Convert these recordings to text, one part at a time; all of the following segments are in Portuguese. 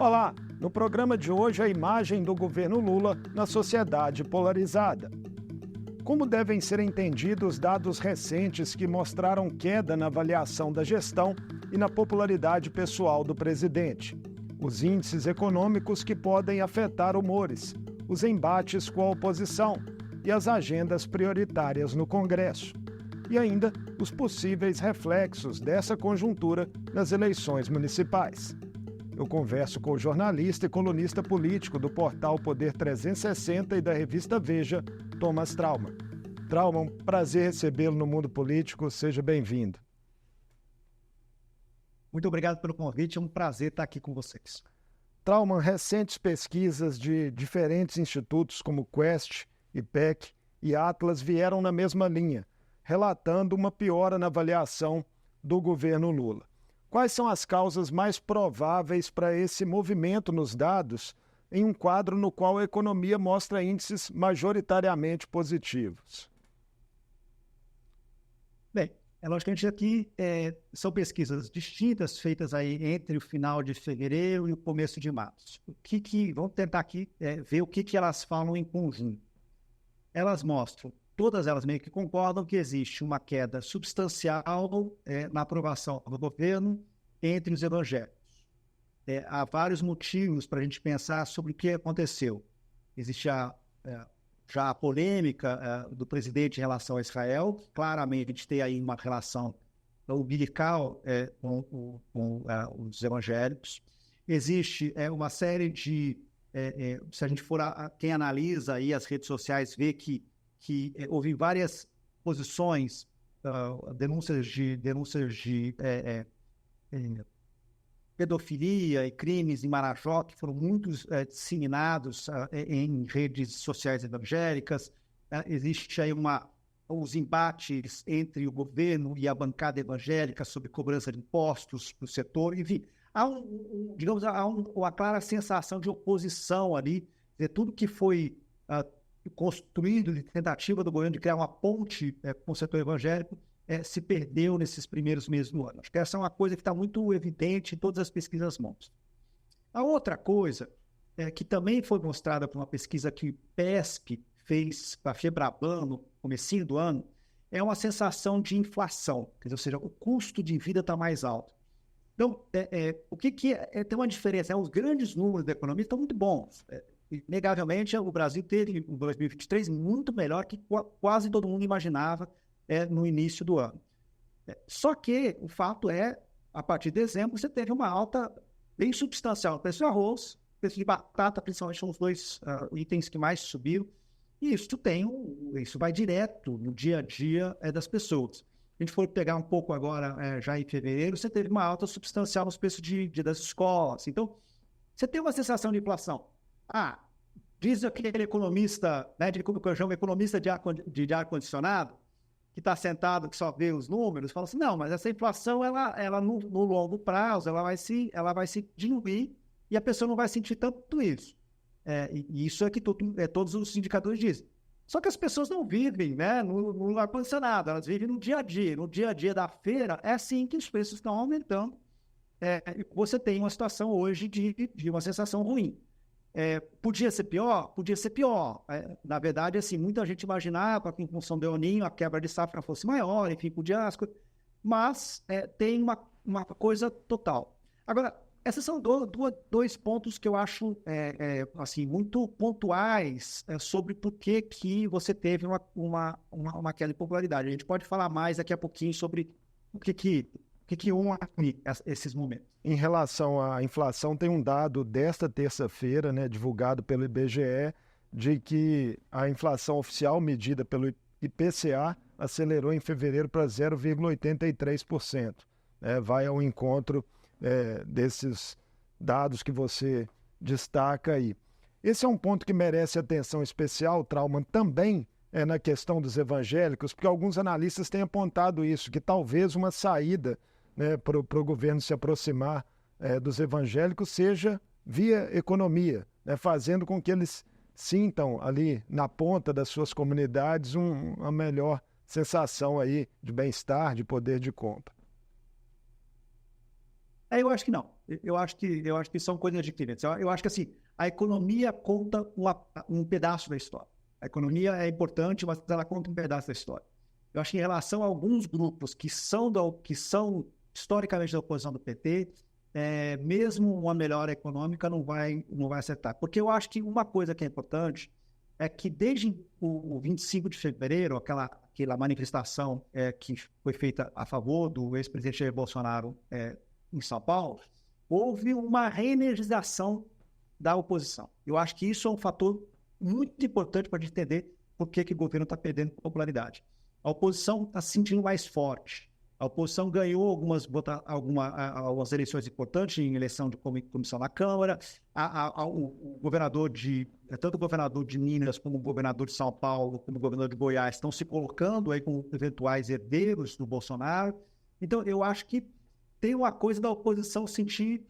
Olá, no programa de hoje a imagem do governo Lula na sociedade polarizada. Como devem ser entendidos dados recentes que mostraram queda na avaliação da gestão e na popularidade pessoal do presidente? Os índices econômicos que podem afetar humores, os embates com a oposição e as agendas prioritárias no Congresso. E ainda os possíveis reflexos dessa conjuntura nas eleições municipais. Eu converso com o jornalista e colunista político do portal Poder 360 e da revista Veja, Thomas Trauman. Trauman, prazer recebê-lo no mundo político, seja bem-vindo. Muito obrigado pelo convite, é um prazer estar aqui com vocês. Trauman, recentes pesquisas de diferentes institutos como Quest, IPEC e Atlas vieram na mesma linha, relatando uma piora na avaliação do governo Lula. Quais são as causas mais prováveis para esse movimento nos dados em um quadro no qual a economia mostra índices majoritariamente positivos? Bem, logicamente aqui são pesquisas distintas feitas aí entre o final de fevereiro e o começo de março. Vamos tentar aqui ver o que elas falam em conjunto. Elas mostram, todas elas meio que concordam que existe uma queda substancial na aprovação do governo entre os evangélicos. Há vários motivos para a gente pensar sobre o que aconteceu. Existe já a polêmica do presidente em relação a Israel, que claramente tem aí uma relação umbilical com os evangélicos. Existe uma série de... se a gente for quem analisa aí as redes sociais, vê que houve várias posições, denúncias de pedofilia e crimes em Marajó, que foram muito disseminados em redes sociais evangélicas. Existe aí os embates entre o governo e a bancada evangélica sobre cobrança de impostos para o setor. Enfim, há uma clara sensação de oposição ali, tudo que foi construído de tentativa do governo de criar uma ponte com o setor evangélico se perdeu nesses primeiros meses do ano. Acho que essa é uma coisa que está muito evidente em todas as pesquisas mostram. A outra coisa que também foi mostrada por uma pesquisa que o PESP fez para a Febraban no comecinho do ano, é uma sensação de inflação, quer dizer, ou seja, o custo de vida está mais alto. Então, o que tem uma diferença? Os grandes números da economia estão muito bons. Inegavelmente, o Brasil teve um 2023 muito melhor que quase todo mundo imaginava no início do ano. Só que o fato a partir de dezembro, você teve uma alta bem substancial no preço de arroz, preço de batata, principalmente são os dois itens que mais subiram, e isso vai direto no dia a dia das pessoas. Se a gente for pegar um pouco agora, já em fevereiro, você teve uma alta substancial nos preços das escolas. Então, você tem uma sensação de inflação. Diz aquele economista, que eu chamo economista de ar-condicionado, que está sentado, que só vê os números, fala assim, não, mas essa inflação, ela no longo prazo, ela vai se diluir e a pessoa não vai sentir tanto isso. E isso é que todos os indicadores dizem. Só que as pessoas não vivem no ar-condicionado, elas vivem no dia a dia. No dia a dia da feira, é assim que os preços estão aumentando. Você tem uma situação hoje de uma sensação ruim. Podia ser pior? Podia ser pior. Na verdade, assim, muita gente imaginava que em função do El Niño a quebra de safra fosse maior, enfim, mas tem uma coisa total. Agora, esses são dois pontos que eu acho assim, muito pontuais sobre por que você teve uma queda de popularidade. A gente pode falar mais daqui a pouquinho sobre o que esses momentos. Em relação à inflação, tem um dado desta terça-feira, divulgado pelo IBGE, de que a inflação oficial medida pelo IPCA acelerou em fevereiro para 0,83%. Vai ao encontro desses dados que você destaca aí. Esse é um ponto que merece atenção especial, Trauman, também na questão dos evangélicos, porque alguns analistas têm apontado isso, que talvez uma saída para o governo se aproximar dos evangélicos seja via economia, fazendo com que eles sintam ali na ponta das suas comunidades uma melhor sensação aí de bem-estar, de poder de compra. Eu acho que não. Eu acho que são coisas diferentes. Eu acho que assim, a economia conta um pedaço da história. A economia é importante, mas ela conta um pedaço da história. Eu acho que em relação a alguns grupos que são historicamente da oposição do PT, mesmo uma melhora econômica não vai acertar. Porque eu acho que uma coisa que é importante é que desde o 25 de fevereiro, aquela manifestação que foi feita a favor do ex-presidente Jair Bolsonaro em São Paulo, houve uma reenergização da oposição. Eu acho que isso é um fator muito importante para a gente entender por que o governo está perdendo popularidade. A oposição está se sentindo mais forte. A oposição ganhou algumas eleições importantes em eleição de comissão na Câmara. O governador tanto o governador de Minas como o governador de São Paulo, como o governador de Goiás, estão se colocando aí como eventuais herdeiros do Bolsonaro. Então, eu acho que tem uma coisa da oposição sentir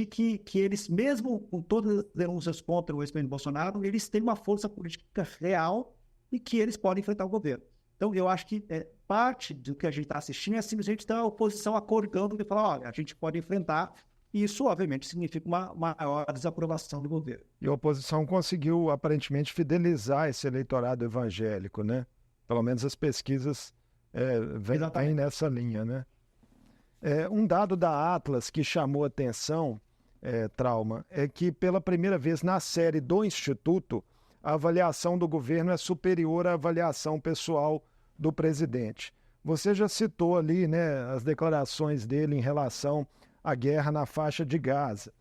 que eles, mesmo com todas as denúncias contra o ex-presidente Bolsonaro, eles têm uma força política real e que eles podem enfrentar o governo. Então, eu acho que parte do que a gente está assistindo é simplesmente a oposição acordando e falar, olha, a gente pode enfrentar, e isso, obviamente, significa uma maior desaprovação do governo. E a oposição conseguiu, aparentemente, fidelizar esse eleitorado evangélico, né? Pelo menos as pesquisas vêm nessa linha, né? Um dado da Atlas que chamou atenção, Trauma, é que pela primeira vez na série do Instituto, a avaliação do governo é superior à avaliação pessoal do presidente. Você já citou ali, né, as declarações dele em relação à guerra na faixa de Gaza.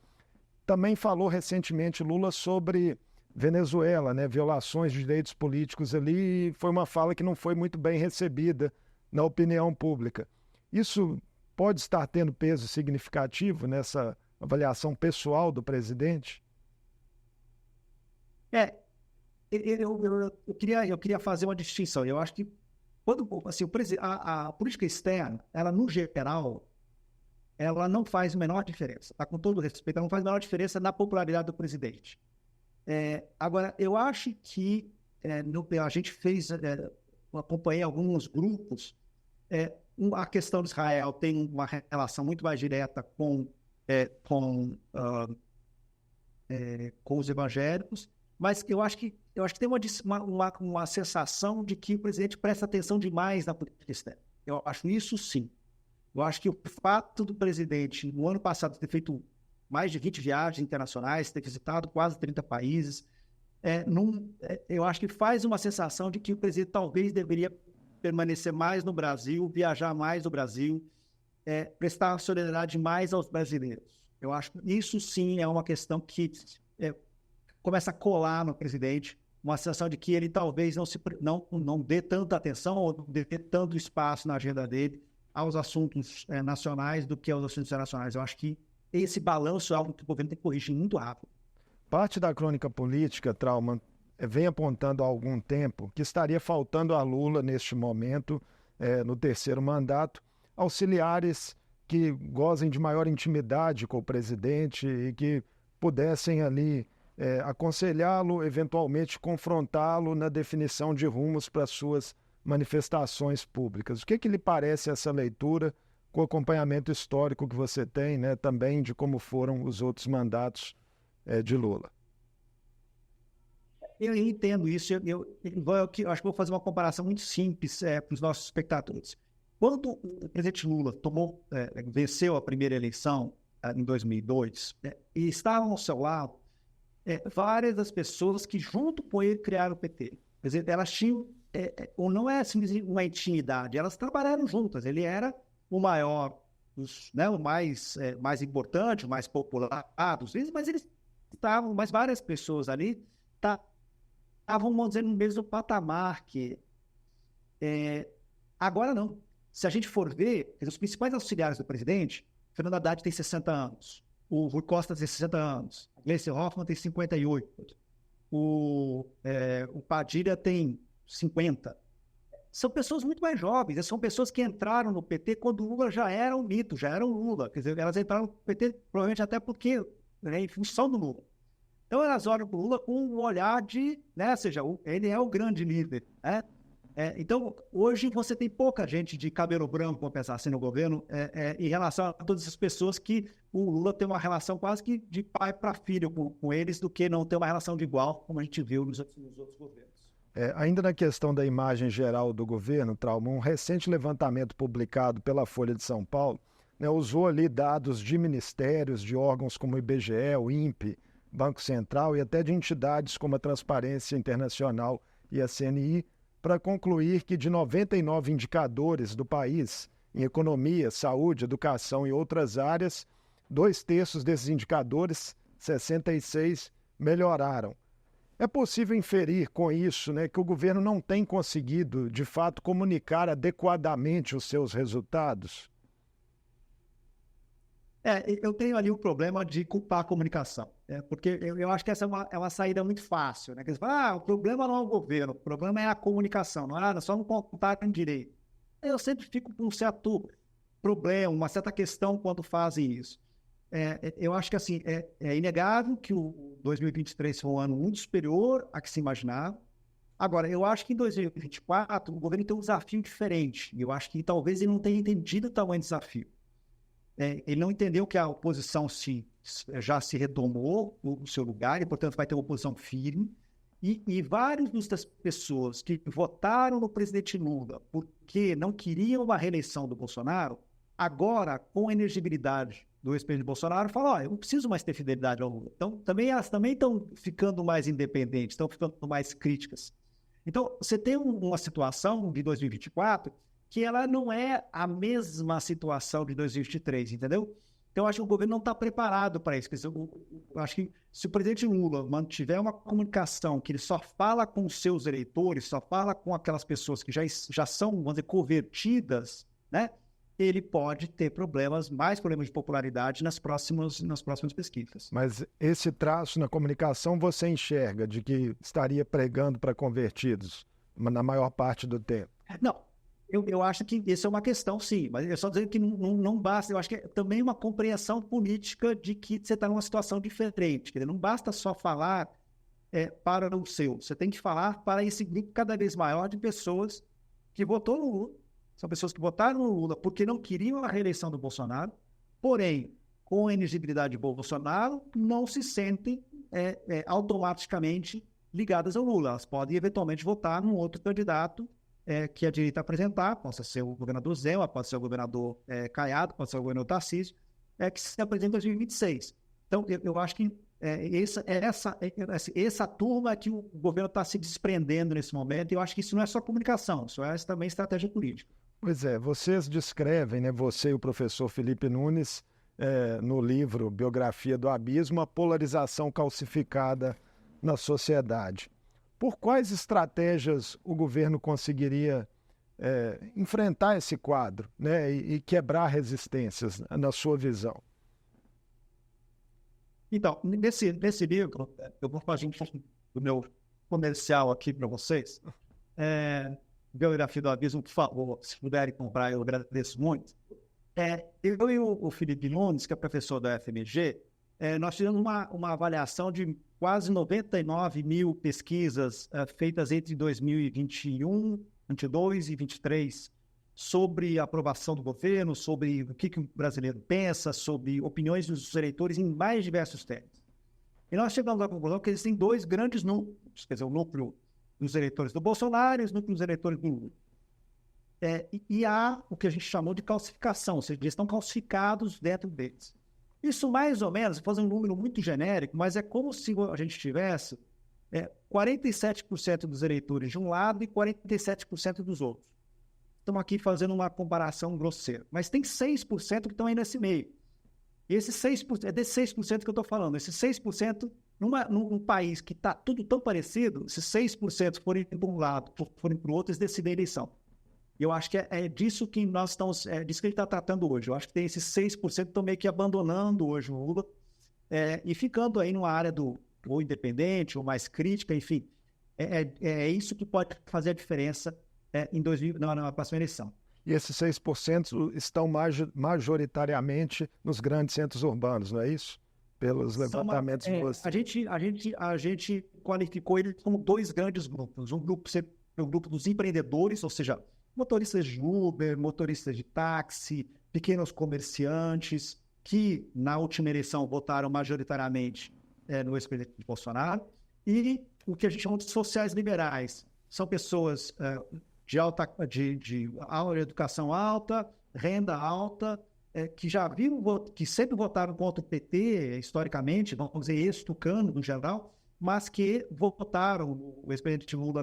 Também falou recentemente Lula sobre Venezuela, né, violações de direitos políticos ali, e foi uma fala que não foi muito bem recebida na opinião pública. Isso pode estar tendo peso significativo nessa avaliação pessoal do presidente? Eu queria fazer uma distinção. Eu acho que quando assim, a política externa, ela no geral, ela não faz a menor diferença. Tá? Com todo respeito, ela não faz a menor diferença na popularidade do presidente. Agora, eu acho que a gente acompanhei alguns grupos. A questão de Israel tem uma relação muito mais direta com os evangélicos, mas eu acho que tem uma sensação de que o presidente presta atenção demais na política externa. Eu acho isso sim. Eu acho que o fato do presidente, no ano passado, ter feito mais de 20 viagens internacionais, ter visitado quase 30 países, eu acho que faz uma sensação de que o presidente talvez deveria permanecer mais no Brasil, viajar mais no Brasil, prestar solidariedade mais aos brasileiros. Eu acho que isso sim é uma questão que começa a colar no presidente, uma sensação de que ele talvez não dê tanta atenção ou não dê tanto espaço na agenda dele aos assuntos nacionais do que aos assuntos internacionais. Eu acho que esse balanço é algo que o governo tem que corrigir muito rápido. Parte da crônica política, Trauma, vem apontando há algum tempo que estaria faltando a Lula, neste momento, no terceiro mandato, auxiliares que gozem de maior intimidade com o presidente e que pudessem ali aconselhá-lo, eventualmente confrontá-lo na definição de rumos para suas manifestações públicas. O que lhe parece essa leitura, com o acompanhamento histórico que você tem, né, também de como foram os outros mandatos de Lula? Eu entendo isso. Eu acho que vou fazer uma comparação muito simples para os nossos espectadores. Quando o presidente Lula venceu a primeira eleição em 2002, e estavam ao seu lado várias das pessoas que junto com ele criaram o PT. Quer dizer, elas tinham, não é simplesmente uma intimidade, elas trabalharam juntas. Ele era o maior, o mais importante, o mais popular dos líderes, mas várias pessoas ali estavam, vamos dizer, no mesmo patamar que... agora não. Se a gente for ver, os principais auxiliares do presidente, Fernando Haddad tem 60 anos, o Rui Costa tem 60 anos, a Gleice Hoffmann tem 58, o Padilha tem 50. São pessoas muito mais jovens, são pessoas que entraram no PT quando o Lula já era um mito, já era um Lula. Quer dizer, elas entraram no PT provavelmente até porque, em função do Lula. Então elas olham para o Lula com um olhar de, ou seja, ele é o grande líder, né? Então, hoje você tem pouca gente de cabelo branco, vamos pensar assim, no governo, em relação a todas essas pessoas que o Lula tem uma relação quase que de pai para filho com eles, do que não ter uma relação de igual, como a gente viu nos outros governos. Ainda na questão da imagem geral do governo, Trauma, um recente levantamento publicado pela Folha de São Paulo, né, usou ali dados de ministérios, de órgãos como o IBGE, o INPE, Banco Central e até de entidades como a Transparência Internacional e a CNI, para concluir que de 99 indicadores do país, em economia, saúde, educação e outras áreas, 2/3 desses indicadores, 66, melhoraram. É possível inferir com isso, né, que o governo não tem conseguido, de fato, comunicar adequadamente os seus resultados? Eu tenho ali o problema de culpar a comunicação, porque eu acho que essa é uma saída muito fácil, né? Que eles falam, o problema não é o governo, o problema é a comunicação, não é só não contarem direito. Eu sempre fico com um certo problema, uma certa questão quando fazem isso. Eu acho que assim, é inegável que o 2023 foi um ano muito superior a que se imaginava. Agora, eu acho que em 2024 o governo tem um desafio diferente, e eu acho que talvez ele não tenha entendido o tamanho do desafio. Ele não entendeu que a oposição já se retomou o seu lugar e, portanto, vai ter uma oposição firme. E várias das pessoas que votaram no presidente Lula porque não queriam uma reeleição do Bolsonaro, agora, com a elegibilidade do ex-presidente Bolsonaro, falam, eu não preciso mais ter fidelidade ao Lula. Então, elas também estão ficando mais independentes, estão ficando mais críticas. Então, você tem uma situação de 2024 que ela não é a mesma situação de 2023, entendeu? Então, eu acho que o governo não está preparado para isso. Eu acho que se o presidente Lula mantiver uma comunicação que ele só fala com os seus eleitores, só fala com aquelas pessoas que já são, vamos dizer, convertidas, né? Ele pode ter mais problemas de popularidade nas próximas pesquisas. Mas esse traço na comunicação você enxerga de que estaria pregando para convertidos na maior parte do tempo? Não. Eu acho que isso é uma questão, sim, mas eu só dizendo que não basta. Eu acho que é também uma compreensão política de que você está numa situação diferente. Quer dizer, não basta só falar para o seu. Você tem que falar para esse grupo cada vez maior de pessoas que votou no Lula. São pessoas que votaram no Lula porque não queriam a reeleição do Bolsonaro, porém, com a elegibilidade de Bolsonaro, não se sentem automaticamente ligadas ao Lula. Elas podem, eventualmente, votar num outro candidato que a direita apresentar, pode ser o governador Zema, pode ser o governador Caiado, pode ser o governador Tarcísio, que se apresenta em 2026. Então, eu acho que essa turma que o governo está se desprendendo nesse momento, e eu acho que isso não é só comunicação, isso é também estratégia política. Pois é, vocês descrevem, né, você e o professor Felipe Nunes, no livro Biografia do Abismo, a polarização calcificada na sociedade. Por quais estratégias o governo conseguiria enfrentar esse quadro, né, e quebrar resistências, na sua visão? Então, nesse livro, eu vou fazer um pouco do meu comercial aqui para vocês. Biografia do Abismo, por favor, se puderem comprar, eu agradeço muito. Eu e o Felipe Nunes, que é professor da FMG, nós fizemos uma avaliação de quase 99 mil pesquisas feitas entre 2021, 2022 e 2023 sobre a aprovação do governo, sobre o que o brasileiro pensa, sobre opiniões dos eleitores em mais diversos temas. E nós chegamos à conclusão que existem dois grandes núcleos, quer dizer, o núcleo dos eleitores do Bolsonaro e os núcleos dos eleitores do Lula. E há o que a gente chamou de calcificação, ou seja, eles estão calcificados dentro deles. Isso mais ou menos, vou fazer um número muito genérico, mas é como se a gente tivesse 47% dos eleitores de um lado e 47% dos outros. Estamos aqui fazendo uma comparação grosseira. Mas tem 6% que estão aí nesse meio. E esses 6%, é desse 6% que eu estou falando. Esses 6%, num país que está tudo tão parecido, esses 6% forem para um lado, forem para o outro, eles decidem a eleição. E eu acho que é disso que nós estamos, disso que ele está tratando hoje. Eu acho que tem esses 6% que estão meio que abandonando hoje o Lula e ficando aí numa área ou independente, ou mais crítica, enfim. É isso que pode fazer a diferença na próxima eleição. E esses 6% estão majoritariamente nos grandes centros urbanos, não é isso? Pelos levantamentos de vocês. A gente qualificou eles como dois grandes grupos. Um grupo para o grupo dos empreendedores, ou seja, motoristas de Uber, motoristas de táxi, pequenos comerciantes, que na última eleição votaram majoritariamente no ex-presidente Bolsonaro, e o que a gente chama de sociais liberais. São pessoas de educação alta, renda alta, que já viram, que sempre votaram contra o PT, historicamente, vamos dizer, ex-tucano, no geral, mas que votaram o ex-presidente Lula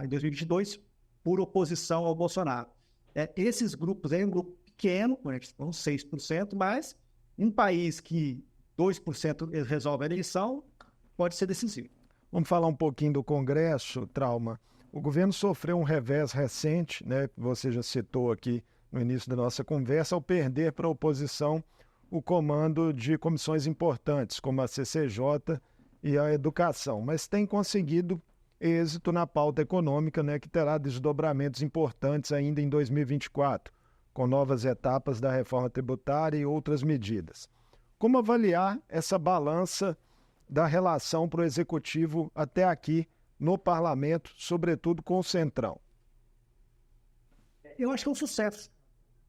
em 2022 por oposição ao Bolsonaro. Esses grupos é um grupo pequeno, são 6%, mas um país que 2% resolve a eleição pode ser decisivo. Vamos falar um pouquinho do Congresso, Trauma. O governo sofreu um revés recente, né, que você já citou aqui no início da nossa conversa, ao perder para a oposição o comando de comissões importantes, como a CCJ e a Educação, mas tem conseguido êxito na pauta econômica, né, que terá desdobramentos importantes ainda em 2024, com novas etapas da reforma tributária e outras medidas. Como avaliar essa balança da relação para o Executivo até aqui no Parlamento, sobretudo com o Centrão? Eu acho que é um sucesso.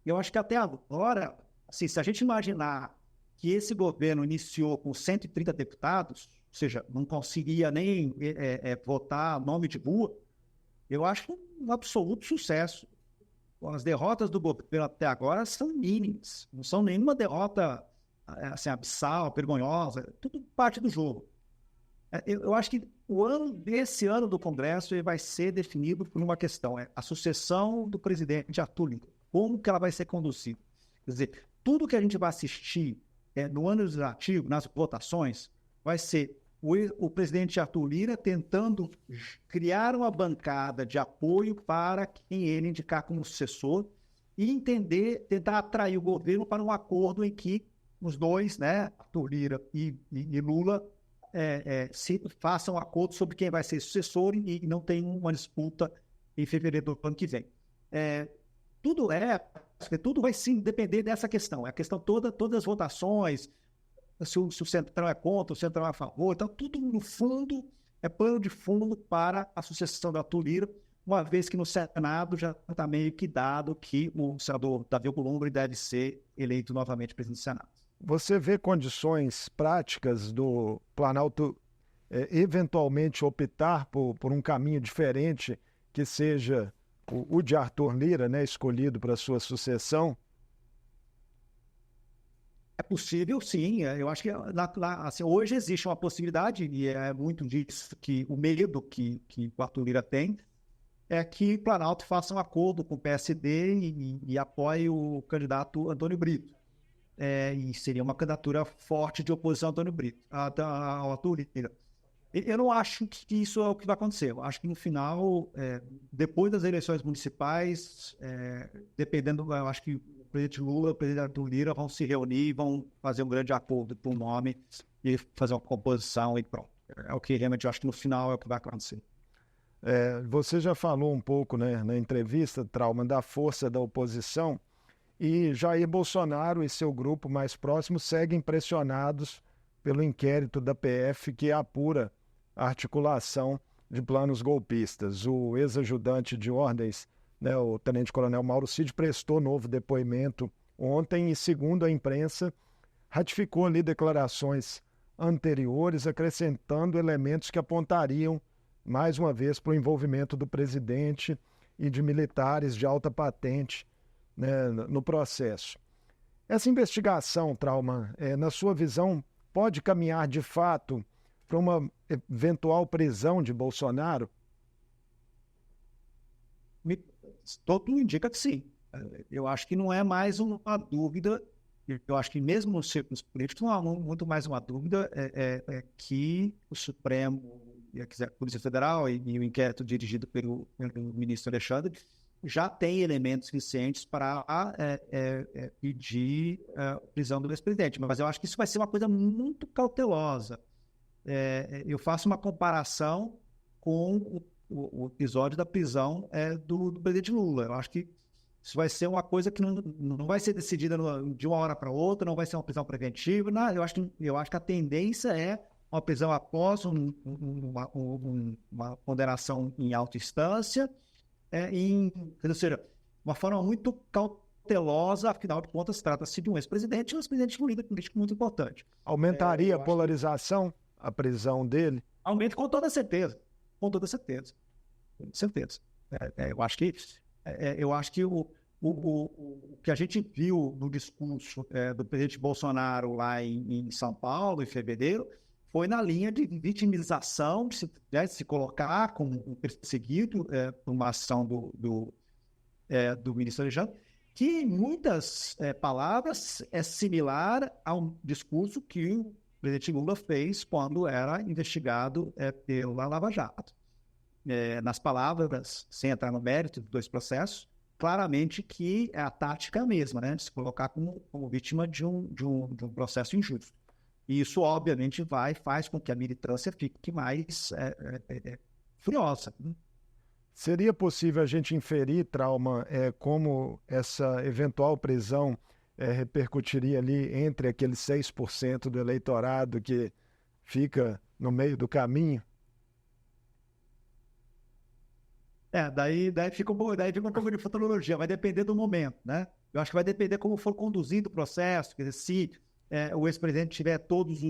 Eu acho que até agora, assim, se a gente imaginar que esse governo iniciou com 130 deputados, ou seja, não conseguia nem votar nome de rua, eu acho um absoluto sucesso. As derrotas do governo até agora são mínimas, não são nenhuma derrota assim, abissal, vergonhosa, tudo parte do jogo. Eu acho que esse ano do Congresso ele vai ser definido por uma questão, a sucessão do presidente Arthur Lira, como que ela vai ser conduzida. Quer dizer, tudo que a gente vai assistir no ano legislativo, nas votações, vai ser o presidente Arthur Lira tentando criar uma bancada de apoio para quem ele indicar como sucessor e tentar atrair o governo para um acordo em que os dois, né, Arthur Lira e Lula, se façam um acordo sobre quem vai ser sucessor e não tem uma disputa em fevereiro do ano que vem. Tudo vai sim depender dessa questão. A questão todas as votações, se o Centrão é contra, o Centrão é a favor, então tudo no fundo é pano de fundo para a sucessão da Arthur Lira, uma vez que no Senado já está meio que dado que o senador Davi Alcolumbre deve ser eleito novamente presidente do Senado. Você vê condições práticas do Planalto eventualmente optar por um caminho diferente que seja o de Arthur Lira, né, escolhido para sua sucessão? É possível, sim. Eu acho que assim, hoje existe uma possibilidade, e é muito disso que o medo que o Arthur Lira tem, é que o Planalto faça um acordo com o PSD e apoie o candidato Antônio Brito. E seria uma candidatura forte de oposição ao Antônio Brito, ao Arthur Lira. Eu não acho que isso é o que vai acontecer. Eu acho que no final, depois das eleições municipais, eu acho que o presidente Lula e o presidente Arthur Lira vão se reunir e vão fazer um grande acordo por um nome e fazer uma composição e pronto. É o que realmente eu acho que no final é o que vai acontecer. Você já falou um pouco, né, na entrevista, Trauma, da força da oposição, e Jair Bolsonaro e seu grupo mais próximo seguem pressionados pelo inquérito da PF que apura a articulação de planos golpistas. O ex-ajudante de ordens, né, o tenente-coronel Mauro Cid, prestou novo depoimento ontem e, segundo a imprensa, ratificou ali declarações anteriores, acrescentando elementos que apontariam, mais uma vez, para o envolvimento do presidente e de militares de alta patente, né, no processo. Essa investigação, Trauma, na sua visão, pode caminhar de fato para uma eventual prisão de Bolsonaro? Todo indica que sim. Eu acho que não é mais uma dúvida. Eu acho que mesmo nos círculos políticos não há muito mais uma dúvida que o Supremo, a Polícia Federal e o inquérito dirigido pelo ministro Alexandre já tem elementos suficientes para pedir a prisão do ex-presidente. Mas eu acho que isso vai ser uma coisa muito cautelosa. Eu faço uma comparação com o episódio da prisão do presidente Lula. Eu acho que isso vai ser uma coisa que não vai ser decidida de uma hora para outra, não vai ser uma prisão preventiva. Não, eu acho que a tendência é uma prisão após uma condenação em alta instância, ou seja, uma forma muito cautelosa, afinal de contas, trata-se de um ex-presidente, e um ex-presidente de um líder político muito importante. Aumentaria a polarização, a prisão dele? Aumenta com toda certeza, com toda certeza, com certeza. Eu acho que o que a gente viu no discurso do presidente Bolsonaro lá em São Paulo, em fevereiro, foi na linha de vitimização, de se colocar como um perseguido por uma ação do ministro Alexandre, que em muitas palavras é similar ao discurso que o presidente Lula fez quando era investigado pela Lava Jato. Nas palavras, sem entrar no mérito dos dois processos, claramente que a tática é a mesma, né? Se colocar como vítima de um processo injusto. E isso, obviamente, faz com que a militância fique mais furiosa. Seria possível a gente inferir, Trauma, como essa eventual prisão repercutiria ali entre aqueles 6% do eleitorado que fica no meio do caminho? Daí fica um pouco de futurologia, vai depender do momento, né? Eu acho que vai depender como for conduzido o processo, quer dizer, se o ex-presidente tiver todos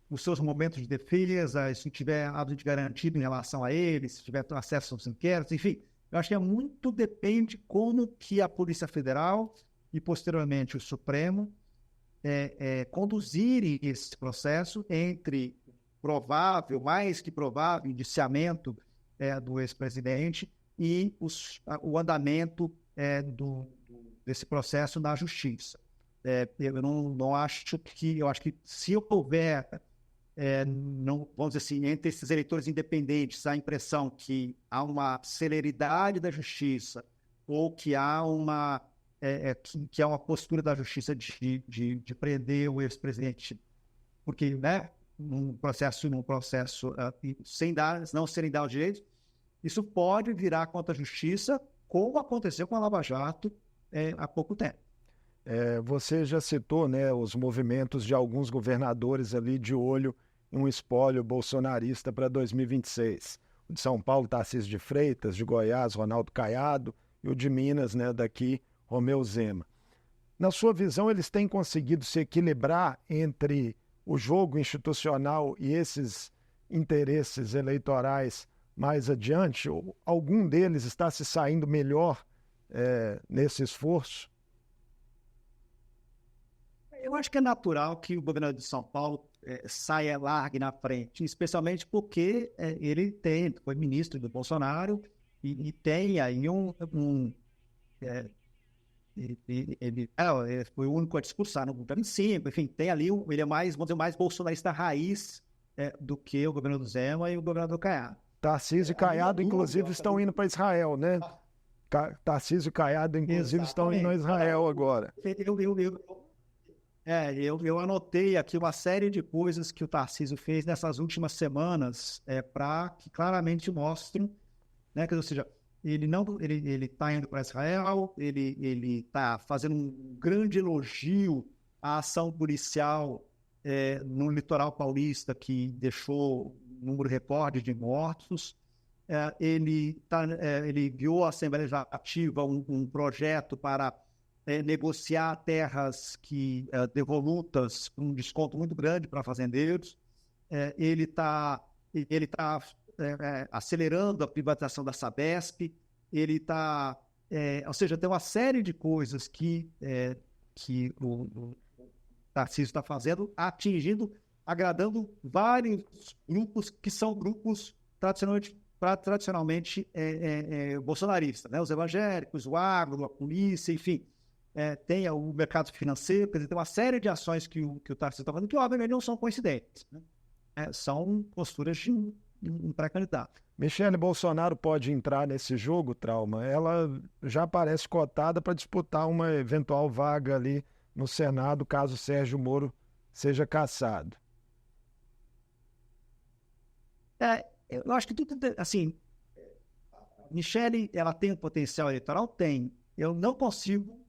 os seus momentos de defesa, se tiver absolutamente garantido em relação a ele, se tiver acesso aos inquéritos, enfim, eu acho que muito depende como que a Polícia Federal e, posteriormente, o Supremo conduzirem esse processo entre provável, mais que provável, indiciamento do ex-presidente e o andamento desse processo na justiça. Eu não acho que... Eu acho que se houver, não, vamos dizer assim, entre esses eleitores independentes, a impressão que há uma celeridade da justiça ou que há uma postura da justiça de prender o ex-presidente, porque, né, num processo não serem dados direitos, isso pode virar contra a justiça, como aconteceu com a Lava Jato há pouco tempo. Você já citou, né, os movimentos de alguns governadores ali de olho em um espólio bolsonarista para 2026. O de São Paulo, Tarcísio de Freitas, de Goiás, Ronaldo Caiado, e o de Minas, né, daqui, Romeu Zema. Na sua visão, eles têm conseguido se equilibrar entre o jogo institucional e esses interesses eleitorais mais adiante? Algum deles está se saindo melhor nesse esforço? Eu acho que é natural que o governador de São Paulo saia largue na frente, especialmente porque ele foi ministro do Bolsonaro e tem aí ele foi o único a discursar no governo 5, enfim, tem ali, ele é mais, vamos dizer, mais bolsonarista raiz do que o governador Zema e o governador Caiado. Tarcísio e Caiado, inclusive, estão indo para Israel, né? Tarcísio e Caiado, inclusive, estão indo a Israel agora. Eu anotei aqui uma série de coisas que o Tarcísio fez nessas últimas semanas para que claramente mostrem, né, ou seja, ele está indo para Israel, ele está fazendo um grande elogio à ação policial no litoral paulista, que deixou um número recorde de mortos. Ele enviou à Assembleia Legislativa um projeto para negociar terras devolutas com um desconto muito grande para fazendeiros. Ele está acelerando a privatização da Sabesp. Ele está... ou seja, tem uma série de coisas que o Tarcísio está fazendo, agradando vários grupos que são grupos tradicionalmente bolsonaristas, né? Os evangélicos, o agro, a polícia, enfim. Tem o mercado financeiro, quer dizer, tem uma série de ações que o Tarcísio está fazendo que, obviamente, não são coincidentes, né? São posturas de um pré-candidato. Michele Bolsonaro pode entrar nesse jogo, Trauma? Ela já parece cotada para disputar uma eventual vaga ali no Senado, caso Sérgio Moro seja cassado. Eu acho que tudo, assim, Michele, ela tem um potencial eleitoral? Tem. Eu não consigo,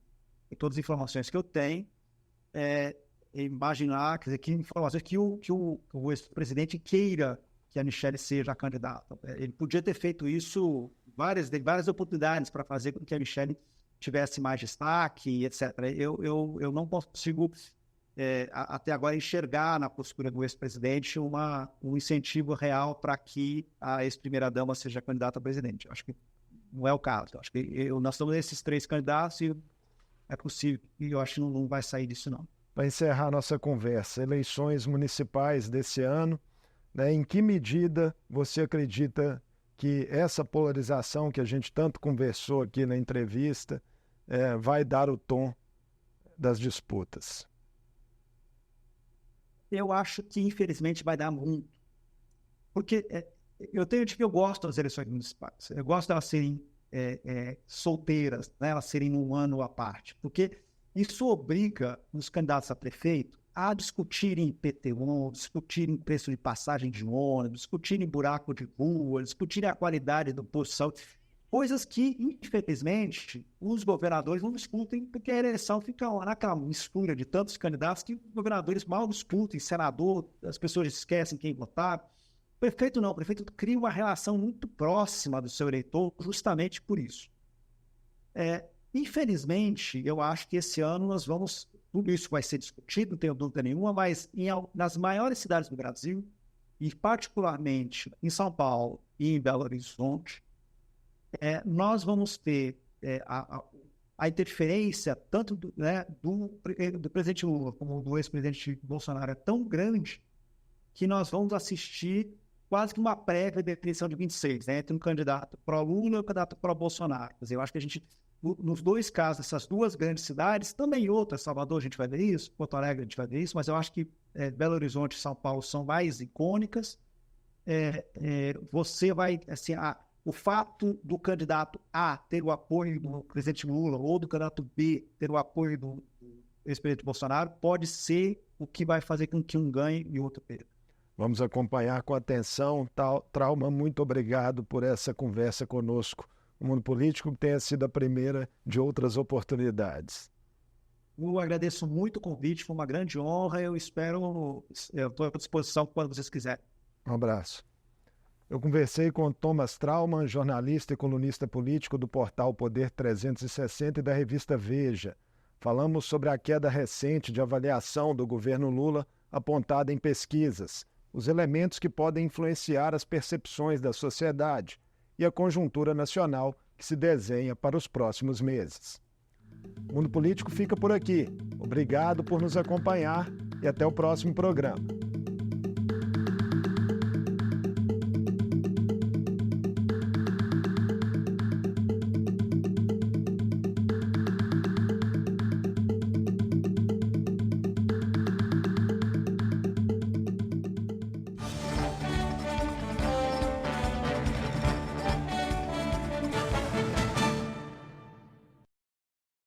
em todas as informações que eu tenho, imaginar, quer dizer, que informações que o ex-presidente queira que a Michelle seja a candidata. Ele podia ter feito isso, várias oportunidades para fazer com que a Michelle tivesse mais destaque, etc. Eu não consigo, até agora, enxergar na postura do ex-presidente um incentivo real para que a ex-primeira-dama seja candidata a presidente. Eu acho que não é o caso. Eu acho que nós estamos nesses 3 candidatos e é possível, e eu acho que não vai sair disso, não. Para encerrar nossa conversa, eleições municipais desse ano, né, em que medida você acredita que essa polarização que a gente tanto conversou aqui na entrevista vai dar o tom das disputas? Eu acho que, infelizmente, vai dar muito. Porque eu gosto das eleições municipais. Eu gosto delas serem solteiras, né? Elas serem um ano à parte. Porque isso obriga os candidatos a prefeito a discutirem IPTU, discutirem preço de passagem de ônibus, discutirem buraco de rua, discutirem a qualidade do posto de saúde. Coisas que, infelizmente, os governadores não discutem, porque a eleição fica naquela mistura de tantos candidatos que os governadores mal discutem, senador, as pessoas esquecem quem votar. Prefeito não, o prefeito cria uma relação muito próxima do seu eleitor justamente por isso. Infelizmente, eu acho que esse ano tudo isso vai ser discutido, não tenho dúvida nenhuma, mas nas maiores cidades do Brasil, e particularmente em São Paulo e em Belo Horizonte, nós vamos ter a interferência tanto do presidente Lula como do ex-presidente Bolsonaro é tão grande que nós vamos assistir quase que uma prévia da eleição de 26, né, entre um candidato pró-Lula e um candidato pró-Bolsonaro. Quer dizer, eu acho que a gente, nos 2 casos, essas 2 grandes cidades, também outras, Salvador a gente vai ver isso, Porto Alegre a gente vai ver isso, mas eu acho que Belo Horizonte e São Paulo são mais icônicas. Você vai, assim, o fato do candidato A ter o apoio do presidente Lula ou do candidato B ter o apoio do ex-presidente Bolsonaro pode ser o que vai fazer com que um ganhe e o outro perca. Vamos acompanhar com atenção. Trauma, muito obrigado por essa conversa conosco. O Mundo Político tenha sido a primeira de outras oportunidades. Eu agradeço muito o convite, foi uma grande honra. Eu estou à disposição quando vocês quiserem. Um abraço. Eu conversei com Thomas Trauman, jornalista e colunista político do portal Poder 360 e da revista Veja. Falamos sobre a queda recente de avaliação do governo Lula apontada em pesquisas, os elementos que podem influenciar as percepções da sociedade e a conjuntura nacional que se desenha para os próximos meses. O Mundo Político fica por aqui. Obrigado por nos acompanhar e até o próximo programa.